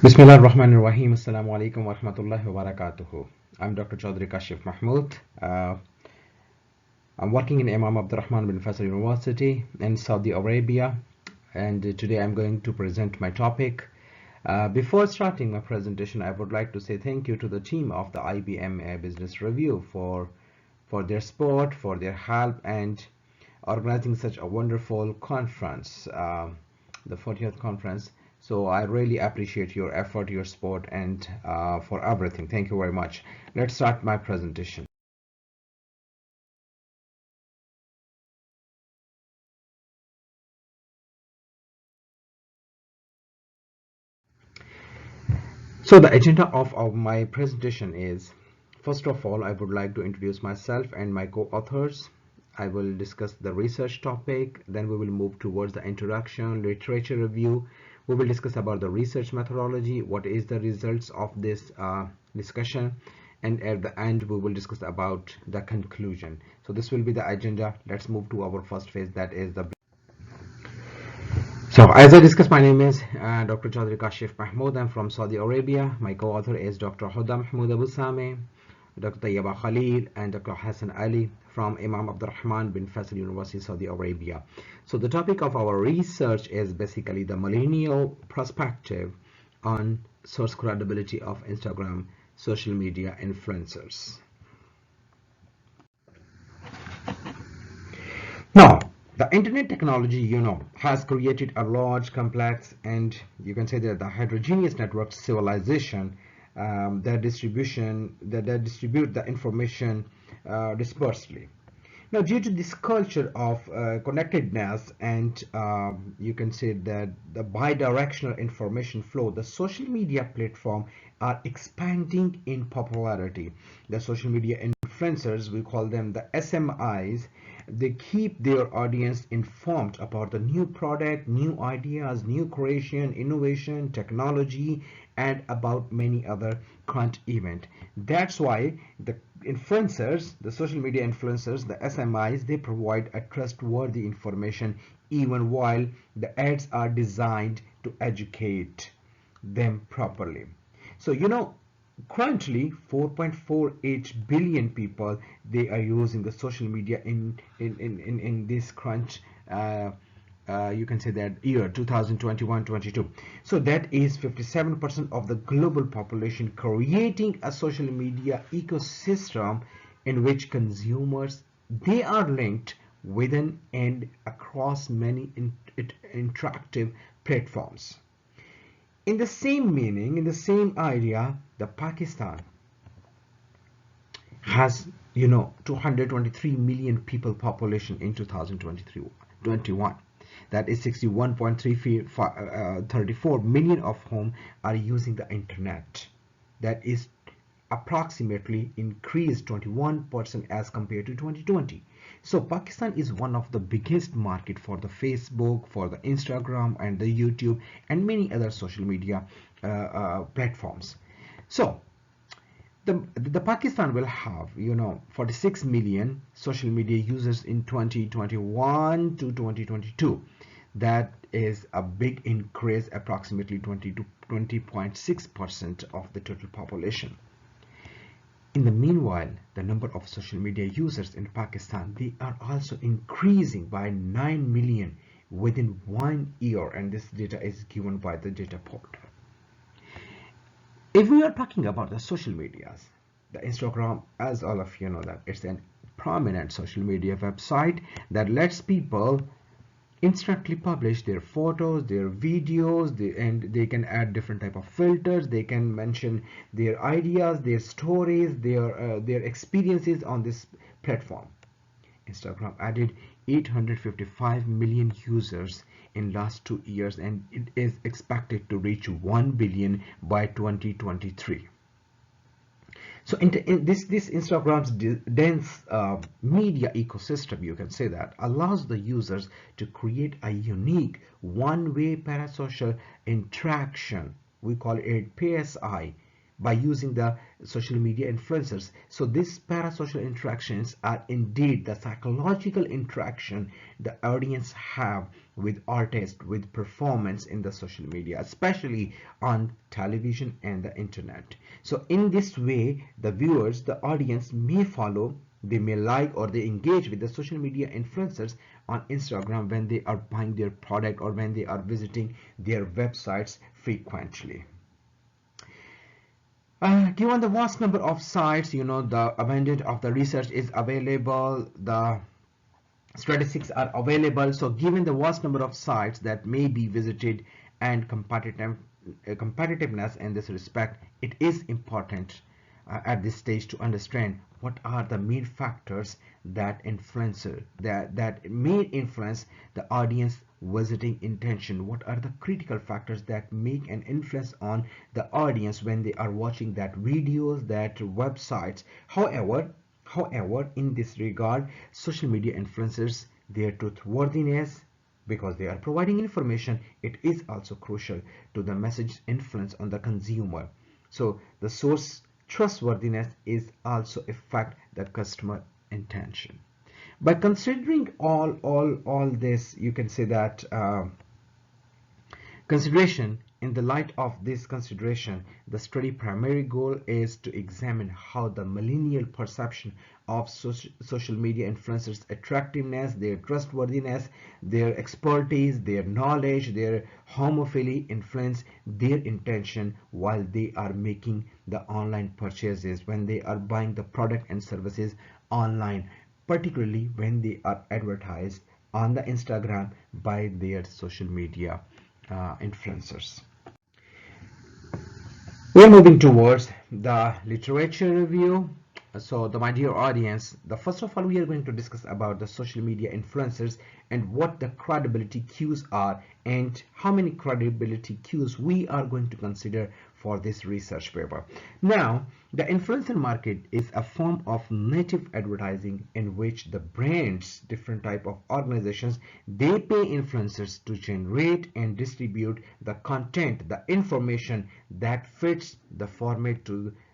Bismillah ar-Rahman ar-Rahim. Assalamu alaikum wa rahmatullahi wa barakatuhu. I'm Dr. Chaudhry Kashif Mahmoud. I'm working in Imam Abdurrahman bin Faisal University in Saudi Arabia, and today I'm going to present my topic. Before starting my presentation, I would like to say thank you to the team of the IBIMA Business Review for their support, for their help, and organizing such a wonderful conference, the 40th conference. So I really appreciate your effort, your support, and for everything. Thank you very much. Let's start my presentation. So the agenda of my presentation is, first of all, I would like to introduce myself and my co-authors. I will discuss the research topic, then we will move towards the introduction, literature review. We will discuss about the research methodology, what is the results of this discussion, and at the end we will discuss about the conclusion. So this will be the agenda. Let's move to our first phase, that is the. So as I discussed, my name is Dr. Chaudhry Kashif Mahmoud. I'm from Saudi Arabia. My co-author is Dr. Hoda Mahmoud ABOALSAMH, Dr. Tayyiba KHALIL, and Dr. Hassan Ali from Imam Abdurrahman bin Faisal University, Saudi Arabia. So the topic of our research is basically the millennial perspective on source credibility of Instagram social media influencers. Now, the internet technology, has created a large, complex, and you can say that the heterogeneous network civilization that distribute the information dispersely. Now, due to this culture of connectedness and you can say that the bidirectional information flow, the social media platform are expanding in popularity. The social media influencers, we call them the SMIs, they keep their audience informed about the new product, new ideas, new creation, innovation, technology, and about many other current events. That's why the influencers, the social media influencers, the SMIs, they provide a trustworthy information even while the ads are designed to educate them properly. So currently 4.48 billion people, they are using the social media in this crunch you can say that year 2021-22. So that is 57% of the global population, creating a social media ecosystem in which consumers, they are linked within and across many interactive platforms. In the same meaning, in the same idea, the Pakistan has 223 million people population in 2023-21. That is 61.34 million of whom are using the internet. That is approximately increased 21% as compared to 2020. So Pakistan is one of the biggest market for the Facebook, for the Instagram, and the YouTube, and many other social media platforms. So the Pakistan will have 46 million social media users in 2021 to 2022. That is a big increase, approximately 20 to 20.6% of the total population. In the meanwhile, the number of social media users in Pakistan, they are also increasing by 9 million within 1 year, and this data is given by the data port. If we are talking about the social medias, the Instagram, as all of you know, that it's a prominent social media website that lets people instantly publish their photos, their videos, and they can add different type of filters. They can mention their ideas, their stories, their experiences on this platform. Instagram added 855 million users in last 2 years, and it is expected to reach 1 billion by 2023. So in this Instagram's dense media ecosystem, you can say that, allows the users to create a unique one-way parasocial interaction. We call it PSI by using the social media influencers. So these parasocial interactions are indeed the psychological interaction the audience have with artists, with performance in the social media, especially on television and the internet. So in this way, the viewers, the audience may follow, they may like, or they engage with the social media influencers on Instagram when they are buying their product or when they are visiting their websites frequently. Given the vast number of sites, the abundance of the research is available, the statistics are available. So given the vast number of sites that may be visited and competitiveness in this respect, it is important at this stage to understand what are the main factors that may influence the audience visiting intention. What are the critical factors that make an influence on the audience when they are watching that videos, that websites. However, in this regard, social media influencers, their truthworthiness, because they are providing information, it is also crucial to the message influence on the consumer. So the source trustworthiness is also affect the customer intention. By considering all this, you can say that consideration. In the light of this consideration, the study primary goal is to examine how the millennial perception of social media influencers' attractiveness, their trustworthiness, their expertise, their knowledge, their homophily influence their intention while they are making the online purchases, when they are buying the product and services online, particularly when they are advertised on the Instagram by their social media influencers. We're moving towards the literature review. So, my dear audience, the first of all, we are going to discuss about the social media influencers and what the credibility cues are and how many credibility cues we are going to consider for this research paper. Now, the influencer market is a form of native advertising in which the brands, different type of organizations, they pay influencers to generate and distribute the content, the information that fits the format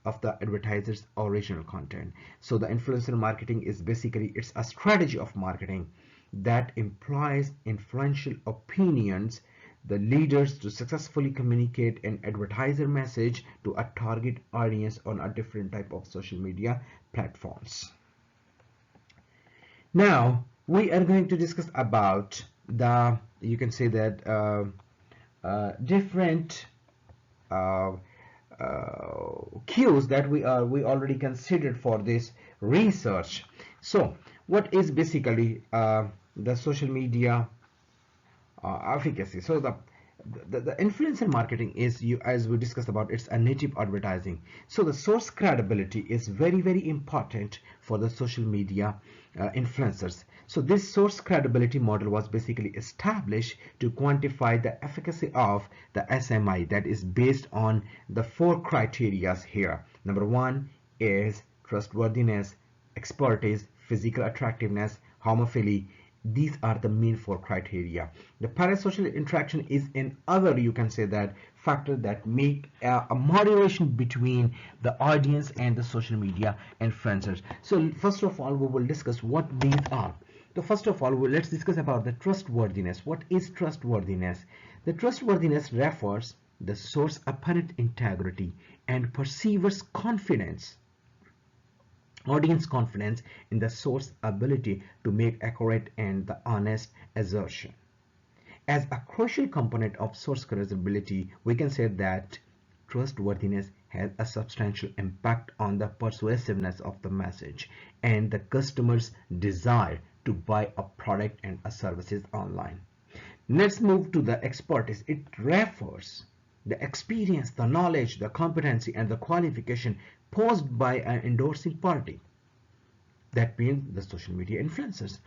of the advertiser's original content. So the influencer marketing is basically, it's a strategy of marketing that implies influential opinions the leaders to successfully communicate an advertiser message to a target audience on a different type of social media platforms. Now we are going to discuss about the, you can say that different cues that we already considered for this research. So what is basically the social media efficacy? So the influencer marketing is, as we discussed about, it's a native advertising. So the source credibility is very important for the social media influencers. So this source credibility model was basically established to quantify the efficacy of the SMI, that is based on the 4 criteria here. Number 1 is trustworthiness, expertise, physical attractiveness, homophily. These are the main 4 criteria. The parasocial interaction is another, you can say that, factor that make a moderation between the audience and the social media influencers. So first of all, we will discuss what these are. So first of all, let's discuss about the trustworthiness. What is trustworthiness? The trustworthiness refers the source apparent integrity and perceiver's confidence, audience confidence in the source ability to make accurate and the honest assertion. As a crucial component of source credibility, we can say that trustworthiness has a substantial impact on the persuasiveness of the message and the customer's desire to buy a product and a services online. Let's move to the expertise. It refers the experience, the knowledge, the competency, and the qualification posed by an endorsing party. That means the social media influencers.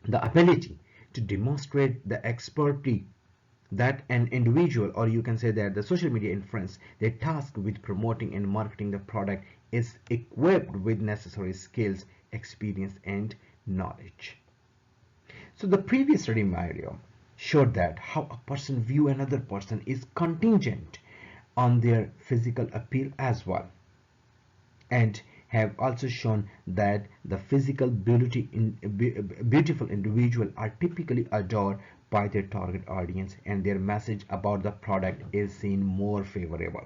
The ability to demonstrate the expertise that an individual, or you can say that the social media influence, they're tasked with promoting and marketing the product, is equipped with necessary skills, experience, and knowledge. So the previous study, Mario, showed that how a person view another person is contingent on their physical appeal as well, and have also shown that the beautiful individual are typically adored by their target audience, and their message about the product is seen more favorable.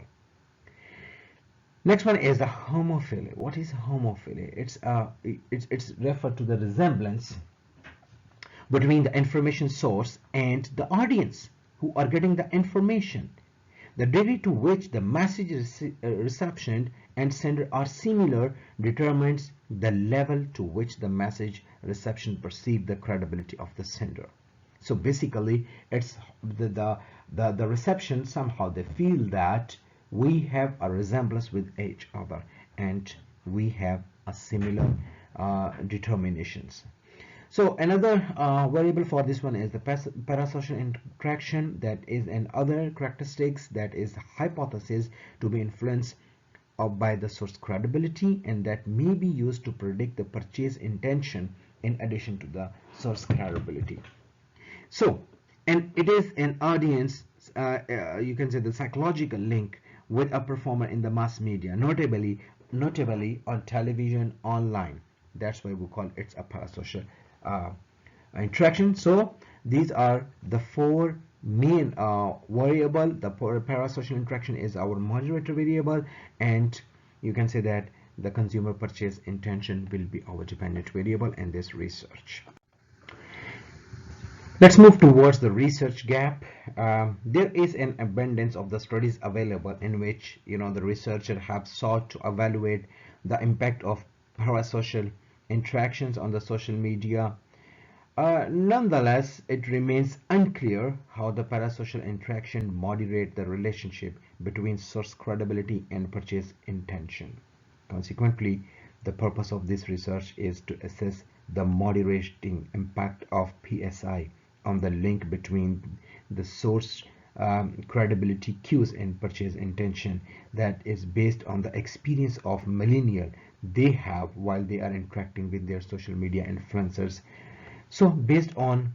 Next one is the homophily. What is homophily? It's referred to the resemblance between the information source and the audience who are getting the information. The degree to which the message reception and sender are similar determines the level to which the message reception perceive the credibility of the sender. So basically, it's the reception, somehow they feel that we have a resemblance with each other and we have a similar determinations. So another variable for this one is the parasocial interaction. That is another characteristics that is hypothesis to be influenced by the source credibility, and that may be used to predict the purchase intention in addition to the source credibility. So, and it is an audience, you can say the psychological link with a performer in the mass media, notably on television, online. That's why we call it a parasocial interaction. So these are the four main variable. The parasocial interaction is our moderator variable, and you can say that the consumer purchase intention will be our dependent variable in this research. Let's move towards the research gap. There is an abundance of the studies available in which the researchers have sought to evaluate the impact of parasocial interactions on the social media. Nonetheless, it remains unclear how the parasocial interaction moderate the relationship between source credibility and purchase intention. Consequently, the purpose of this research is to assess the moderating impact of PSI on the link between the source credibility cues and purchase intention, that is based on the experience of millennial they have while they are interacting with their social media influencers. So based on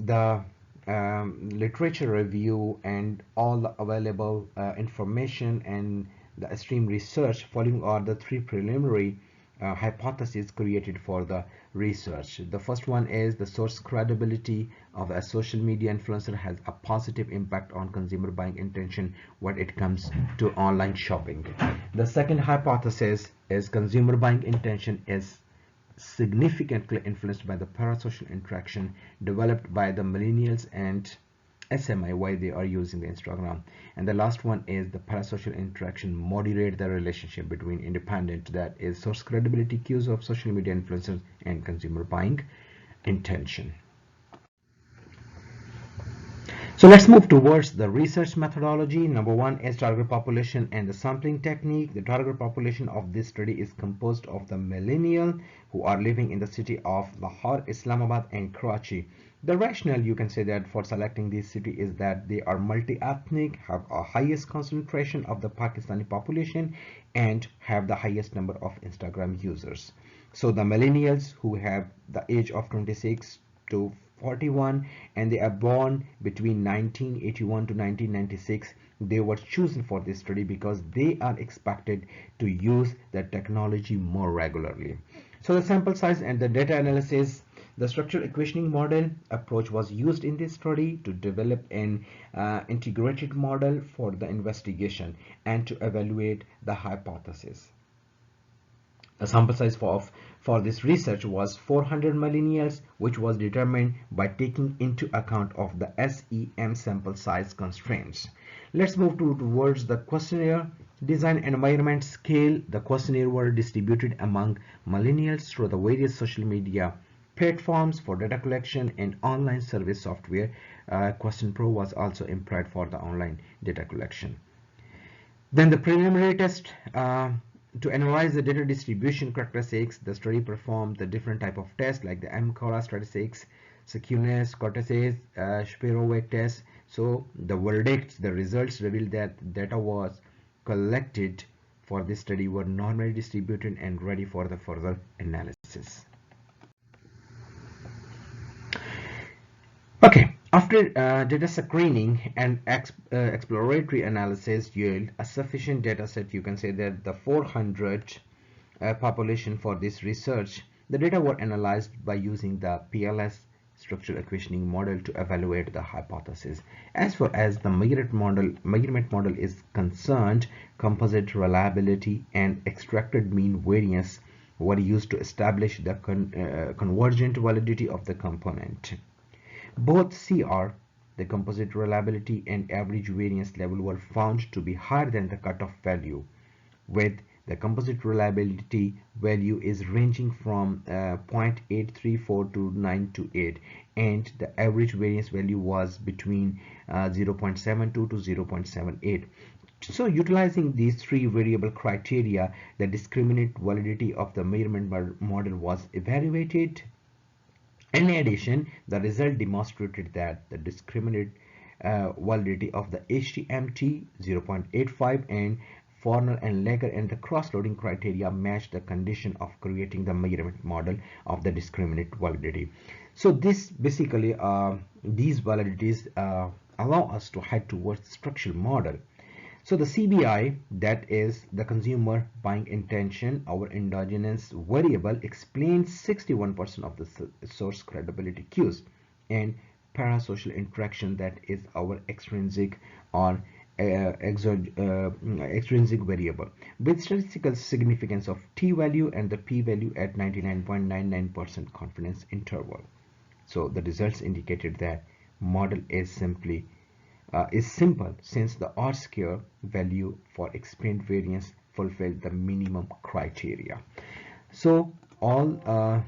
the literature review and all the available information and the extreme research, following are the three preliminary hypotheses created for the research. The first one is the source credibility of a social media influencer has a positive impact on consumer buying intention when it comes to online shopping. The second hypothesis is consumer buying intention is significantly influenced by the parasocial interaction developed by the millennials and SMI why they are using the Instagram. And the last one is the parasocial interaction moderate the relationship between independent, that is source credibility cues of social media influencers, and consumer buying intention. So let's move towards the research methodology. Number one is target population and the sampling technique. The target population of this study is composed of the millennial who are living in the city of Lahore, Islamabad, and Karachi. The rationale, you can say that, for selecting this city is that they are multi-ethnic, have a highest concentration of the Pakistani population, and have the highest number of Instagram users. So the millennials who have the age of 26 to 41 and they are born between 1981 to 1996, they were chosen for this study because they are expected to use the technology more regularly. So the sample size and the data analysis, the structural equationing model approach was used in this study to develop an integrated model for the investigation and to evaluate the hypothesis. The sample size for this research was 400 millennials, which was determined by taking into account of the SEM sample size constraints. Let's move towards the questionnaire design environment scale. The questionnaire were distributed among millennials through the various social media platforms for data collection and online service software. Question Pro was also employed for the online data collection. Then the preliminary test. To analyze the data distribution characteristics, the study performed the different type of tests like the MCORA statistics, skewness, cortices, Shapiro-Wilk test. So the verdicts, the results revealed that data was collected for this study were normally distributed and ready for the further analysis. Okay, after data screening and exploratory analysis yield a sufficient data set, you can say that the 400 population for this research, the data were analyzed by using the PLS structural questioning model to evaluate the hypothesis. As far as the measurement model is concerned, composite reliability and extracted mean variance were used to establish the convergent validity of the component. Both CR, the composite reliability, and average variance level were found to be higher than the cutoff value, with the composite reliability value is ranging from 0.834 to 928, and the average variance value was between 0.72 to 0.78. So utilizing these three variable criteria, the discriminant validity of the measurement model was evaluated. In addition, the result demonstrated that the discriminant validity of the HTMT 0.85 and Forner and Lager and the cross-loading criteria matched the condition of creating the measurement model of the discriminant validity. So this basically these validities allow us to head towards structural model. So the CBI, that is the consumer buying intention, our endogenous variable, explains 61% of the source credibility cues, and parasocial interaction, that is our extrinsic or extrinsic variable, with statistical significance of t-value and the p-value at 99.99% confidence interval. So the results indicated that model is simple, since the R-square value for explained variance fulfill the minimum criteria. So the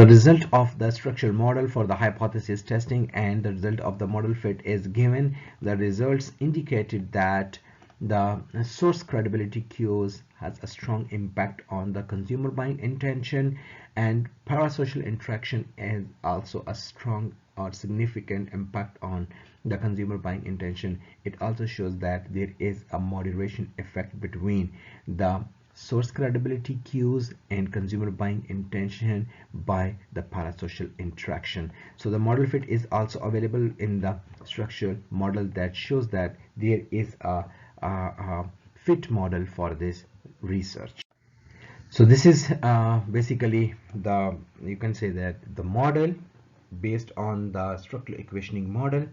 result of the structural model for the hypothesis testing and the result of the model fit is given. The results indicated that the source credibility cues has a strong impact on the consumer buying intention, and parasocial interaction is also a strong or significant impact on the consumer buying intention. It also shows that there is a moderation effect between the source credibility cues and consumer buying intention by the parasocial interaction. So the model fit is also available in the structural model that shows that there is a fit model for this research. So this is basically the, you can say that the model based on the structural equationing model.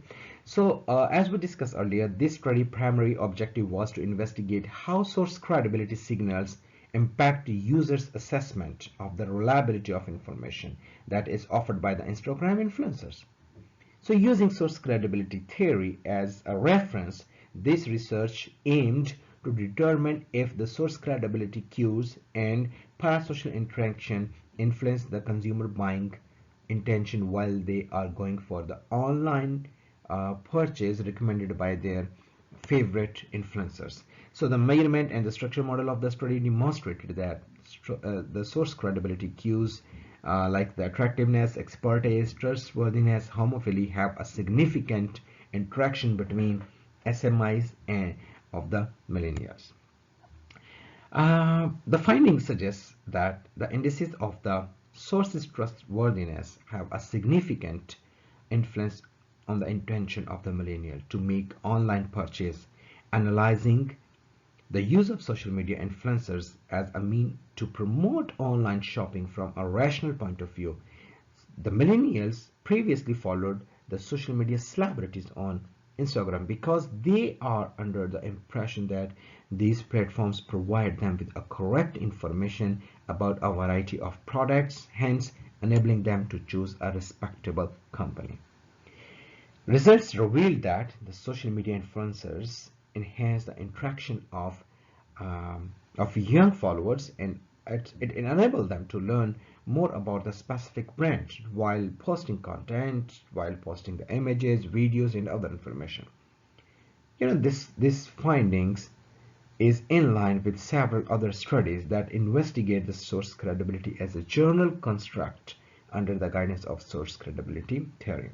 So as we discussed earlier, this study primary objective was to investigate how source credibility signals impact the user's assessment of the reliability of information that is offered by the Instagram influencers. So using source credibility theory as a reference, this research aimed to determine if the source credibility cues and parasocial interaction influence the consumer buying intention while they are going for the online purchase recommended by their favorite influencers. So the measurement and the structure model of the study demonstrated that the source credibility cues like the attractiveness, expertise, trustworthiness, homophily have a significant interaction between SMIs and of the millennials. The findings suggest that the indices of the source's trustworthiness have a significant influence on the intention of the millennial to make online purchase, analyzing the use of social media influencers as a mean to promote online shopping from a rational point of view. The millennials previously followed the social media celebrities on Instagram because they are under the impression that these platforms provide them with a correct information about a variety of products, hence enabling them to choose a respectable company. Results revealed that the social media influencers enhance the interaction of young followers, and it enables them to learn more about the specific brand while posting content, while posting the images, videos, and other information. You know, this findings is in line with several other studies that investigate the source credibility as a journal construct under the guidance of source credibility theory.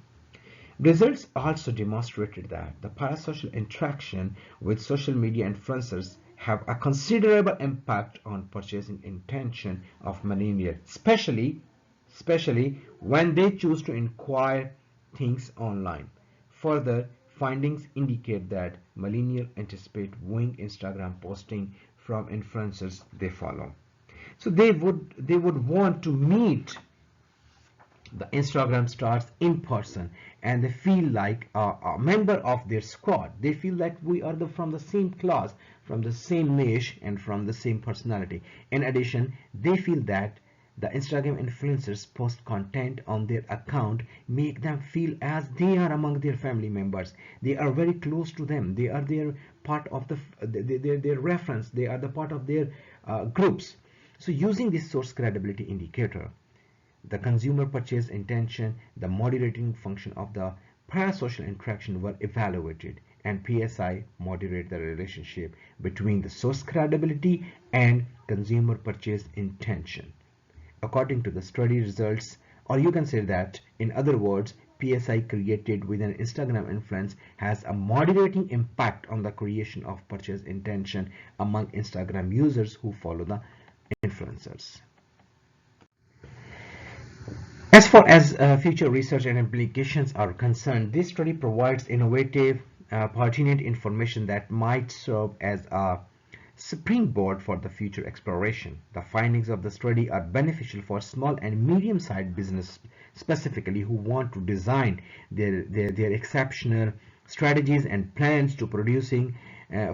Results also demonstrated that the parasocial interaction with social media influencers have a considerable impact on purchasing intention of millennials, especially especially when they choose to inquire things online. Further, findings indicate that millennials anticipate viewing Instagram posting from influencers they follow. So they would want to meet the Instagram stars in person, and they feel like a member of their squad. They feel like we are from the same class, from the same niche, and from the same personality. In addition, they feel that the Instagram influencers post content on their account make them feel as they are among their family members. They are very close to them. They are their part of their reference. They are the part of their groups. So using this source credibility indicator, the consumer purchase intention, the moderating function of the parasocial interaction were evaluated, and PSI moderate the relationship between the source credibility and consumer purchase intention. According to the study results, or you can say that, in other words, PSI created with an Instagram influence has a moderating impact on the creation of purchase intention among Instagram users who follow the influencers. As far as future research and implications are concerned, this study provides innovative, pertinent information that might serve as a springboard for the future exploration. The findings of the study are beneficial for small and medium-sized business specifically who want to design their exceptional strategies and plans to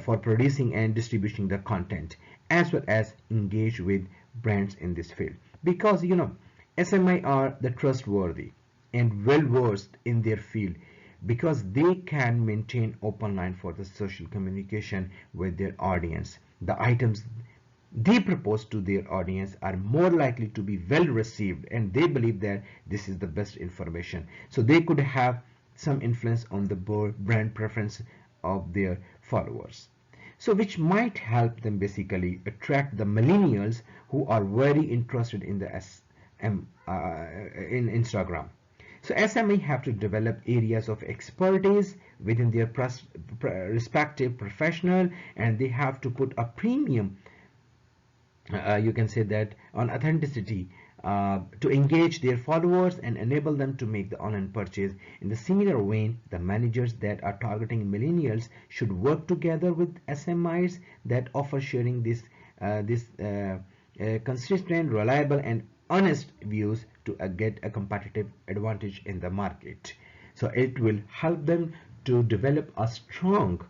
for producing and distributing the content, as well as engage with brands in this field. Because SMI are the trustworthy and well versed in their field, because they can maintain open line for the social communication with their audience. The items they propose to their audience are more likely to be well received, and they believe that this is the best information. So they could have some influence on the brand preference of their followers. So which might help them basically attract the millennials who are very interested in the in Instagram. So SME have to develop areas of expertise within their respective professional, and they have to put a premium, you can say that, on authenticity to engage their followers and enable them to make the online purchase. In the similar vein, the managers that are targeting millennials should work together with SMIs that offer sharing this consistent, reliable, and honest views to get a competitive advantage in the market. So it will help them to develop a strong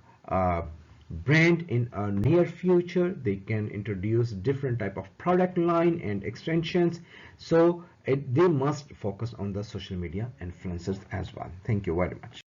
brand in a near future. They can introduce different type of product line and extensions. So they must focus on the social media influencers as well. Thank you very much.